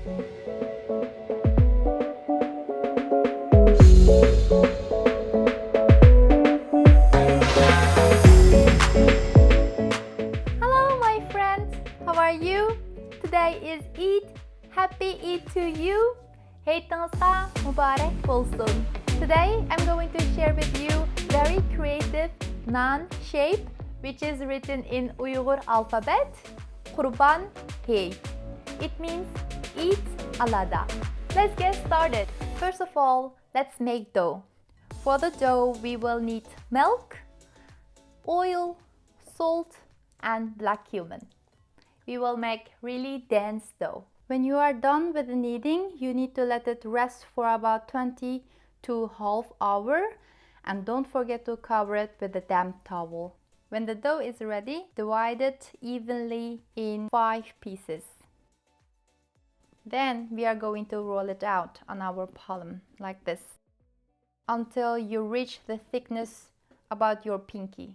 Hello my friends, how are you? Today is Eid. Happy Eid to you. ھېيتىڭىزغا مۇبارەك بولسۇن. Today I'm going to share with you very creative non shape which is written in Uyghur alphabet. قۇربان ھېيت. It means Eid al-Adha. Let's get started. First of all, let's make dough. For the dough, we will need milk, oil, salt, and black cumin. We will make really dense dough. When you are done with the kneading, you need to let it rest for about 20 to half hour, and don't forget to cover it with a damp towel. When the dough is ready, divide it evenly in 5 pieces. Then we are going to roll it out on our palm like this until you reach the thickness about your pinky.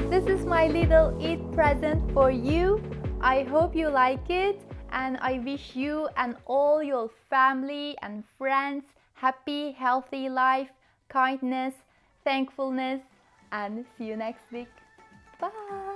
This is my little Eid present for you. I hope you like it, and I wish you and all your family and friends happy, healthy life, kindness, thankfulness, and see you next week. Bye.